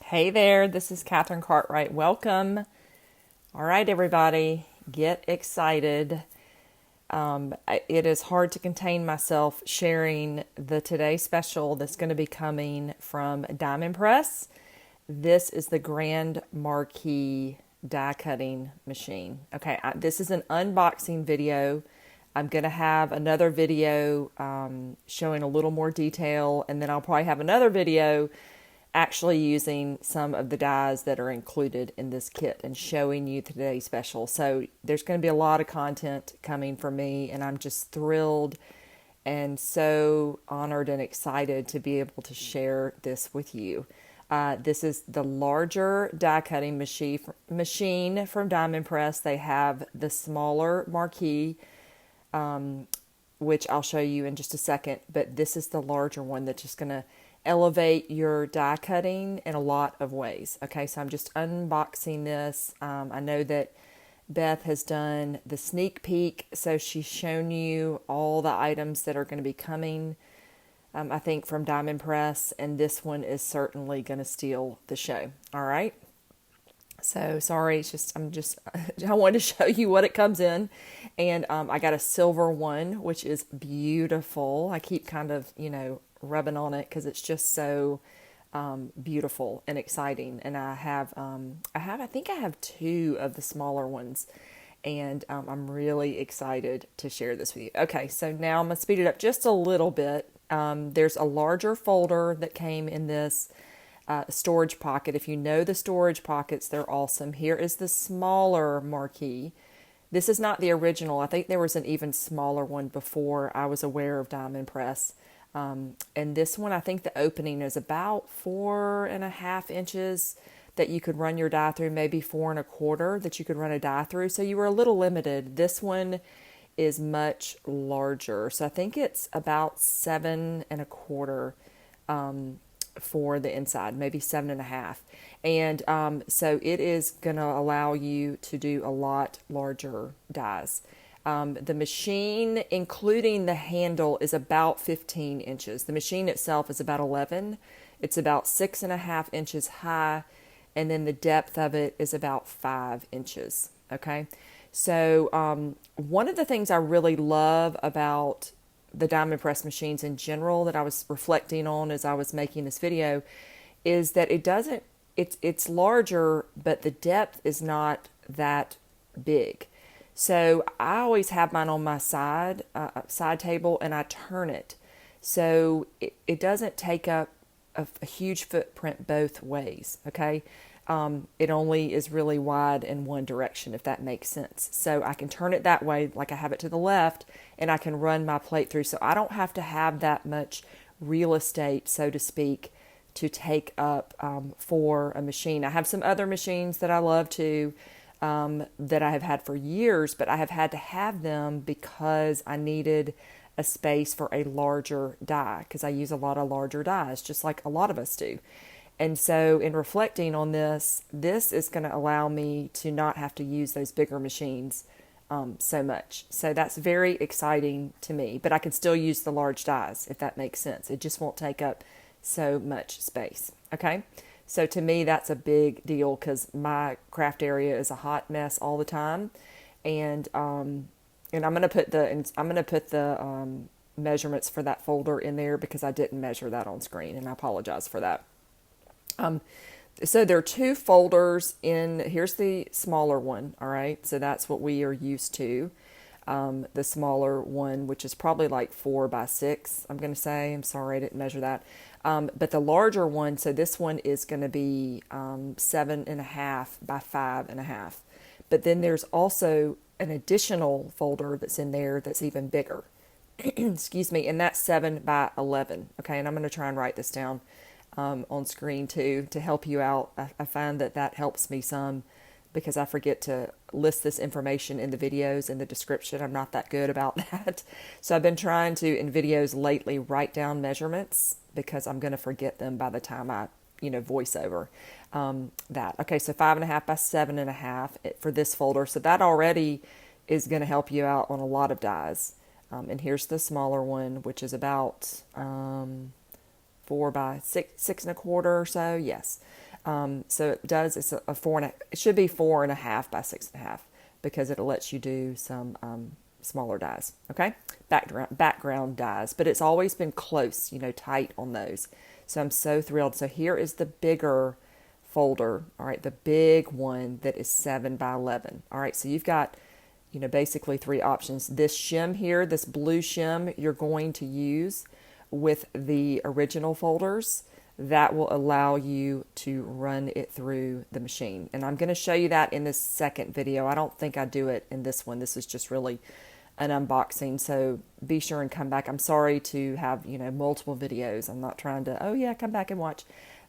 Hey there, this is Katherine Cartwright. Welcome. All right, everybody, get excited. It is hard to contain myself sharing the Today special that's going to be coming from Diamond Press. This is the Grand Marquise die cutting machine. Okay, this is an unboxing video. I'm going to have another video showing a little more detail, and then I'll probably have another video actually using some of the dies that are included in this kit and showing you today's special. So there's going to be a lot of content coming from me, and I'm just thrilled and so honored and excited to be able to share this with you. This is the larger die cutting machine from Diamond Press. They have the smaller Marquee, which I'll show you in just a second, but this is the larger one that's just going to elevate your die cutting in a lot of ways. Okay, so I'm just unboxing this. I know that Beth has done the sneak peek, so she's shown you all the items that are going to be coming, I think, from Diamond Press, and this one is certainly going to steal the show. All right. So sorry, it's just I wanted to show you what it comes in, and I got a silver one, which is beautiful. I keep kind of rubbing on it because it's just so beautiful and exciting. And I think I have two of the smaller ones, and I'm really excited to share this with you. Okay, so now I'm gonna speed it up just a little bit. There's a larger folder that came in this storage pocket. If you know the storage pockets, they're awesome. Here is the smaller Marquee. This is not the original. I think there was an even smaller one before I was aware of Diamond Press. And this one, I think the opening is about 4.5 inches that you could run your die through, maybe 4.25 that you could run a die through. So you were a little limited. This one is much larger. So I think it's about 7.25 for the inside, maybe 7.5. And so it is going to allow you to do a lot larger dies. The machine, including the handle, is about 15 inches. The machine itself is about 11. It's about 6.5 inches high, and then the depth of it is about 5 inches. Okay, so one of the things I really love about the Diamond Press machines in general that I was reflecting on as I was making this video is that it's larger, but the depth is not that big. So I always have mine on my side table, and I turn it. So it doesn't take up a huge footprint both ways, okay? It only is really wide in one direction, if that makes sense. So I can turn it that way, like I have it to the left, and I can run my plate through. So I don't have to have that much real estate, so to speak, to take up for a machine. I have some other machines that I love too, that I have had for years, but I have had to have them because I needed a space for a larger die, because I use a lot of larger dies, just like a lot of us do. And so in reflecting on this is going to allow me to not have to use those bigger machines so much. So that's very exciting to me, but I can still use the large dies, if that makes sense. It just won't take up so much space. Okay. So to me, that's a big deal because my craft area is a hot mess all the time. And I'm going to put the measurements for that folder in there because I didn't measure that on screen, and I apologize for that. So there are two folders here's the smaller one. All right. So that's what we are used to. The smaller one, which is probably like 4 by 6, I'm going to say. I'm sorry, I didn't measure that. But the larger one, so this one is going to be 7.5 by 5.5. But then there's also an additional folder that's in there that's even bigger. Excuse me. And that's 7 by 11. Okay. And I'm going to try and write this down on screen too to help you out. I find that helps me some because I forget to list this information in the videos in the description. I'm not that good about that. So I've been trying to, in videos lately, write down measurements because I'm going to forget them by the time I, voice over that. Okay, so 5.5 by 7.5 for this folder. So that already is going to help you out on a lot of dies. And here's the smaller one, which is about 4 by 6.25 or so. Yes. So it does, it's a four and a, it should be 4.5 by 6.5 because it lets you do some smaller dies, okay? Background dies, but it's always been close, tight on those. So I'm so thrilled. So here is the bigger folder, all right, the big one that is 7 by 11. All right, so you've got, basically 3 options. This shim here, this blue shim, you're going to use with the original folders. That will allow you to run it through the machine. And I'm going to show you that in this second video. I don't think I do it in this one. This is just really an unboxing. So be sure and come back. I'm sorry to have, multiple videos. I'm not trying to, oh yeah, come back and watch.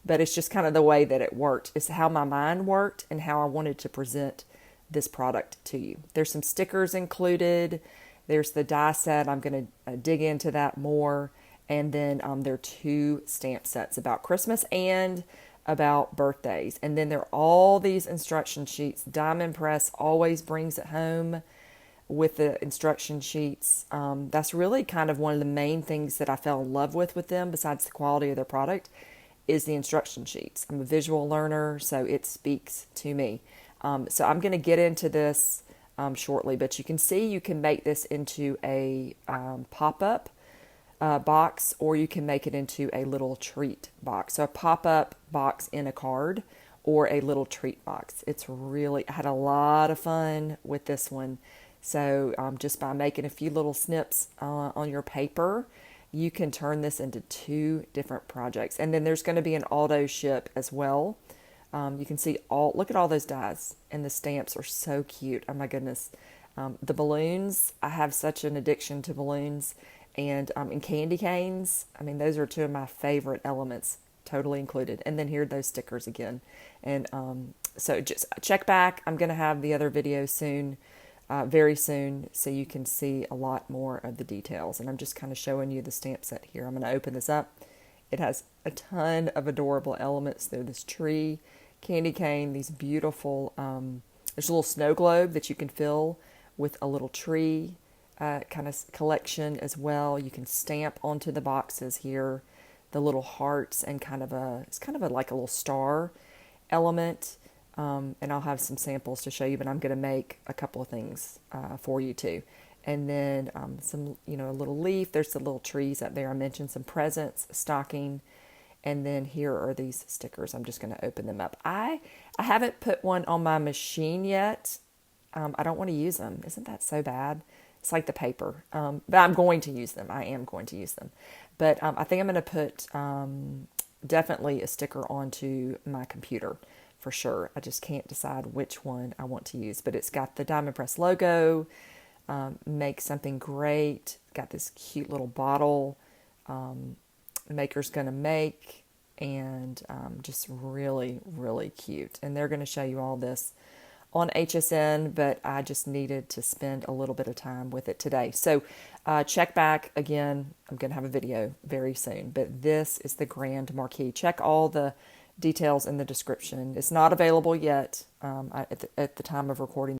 But it's just kind of the way that it worked. It's how my mind worked and how I wanted to present this product to you. There's some stickers included. There's the die set. I'm going to dig into that more. And then there are 2 stamp sets about Christmas and about birthdays. And then there are all these instruction sheets. Diamond Press always brings it home with the instruction sheets. That's really kind of one of the main things that I fell in love with them, besides the quality of their product, is the instruction sheets. I'm a visual learner, so it speaks to me. So I'm going to get into this shortly, but you can see you can make this into a pop-up box, or you can make it into a little treat box. So a pop-up box in a card or a little treat box. I had a lot of fun with this one. So just by making a few little snips on your paper, you can turn this into 2 different projects. And then there's going to be an auto ship as well. You can see look at all those dies, and the stamps are so cute. Oh my goodness. The balloons, I have such an addiction to balloons. And candy canes, those are 2 of my favorite elements, totally included. And then here are those stickers again. And so just check back. I'm going to have the other video soon, very soon, so you can see a lot more of the details. And I'm just kind of showing you the stamp set here. I'm going to open this up. It has a ton of adorable elements. There's this tree, candy cane, these beautiful, there's a little snow globe that you can fill with a little tree. Kind of collection as well. You can stamp onto the boxes here the little hearts and it's kind of like a little star element. And I'll have some samples to show you, but I'm going to make a couple of things for you too. And then some, a little leaf. There's the little trees up there. I mentioned some presents, stocking. And then here are these stickers. I'm just going to open them up. I haven't put one on my machine yet. I don't want to use them. Isn't that so bad? It's like the paper, but I'm going to use them. I am going to use them. But I think I'm going to put definitely a sticker onto my computer for sure. I just can't decide which one I want to use. But it's got the Diamond Press logo, Make Something Great, got this cute little bottle, Maker's Gonna Make, and just really, really cute. And they're going to show you all this on HSN, but I just needed to spend a little bit of time with it today. So check back again. I'm going to have a video very soon, but this is the Grand Marquise. Check all the details in the description. It's not available yet at the time of recording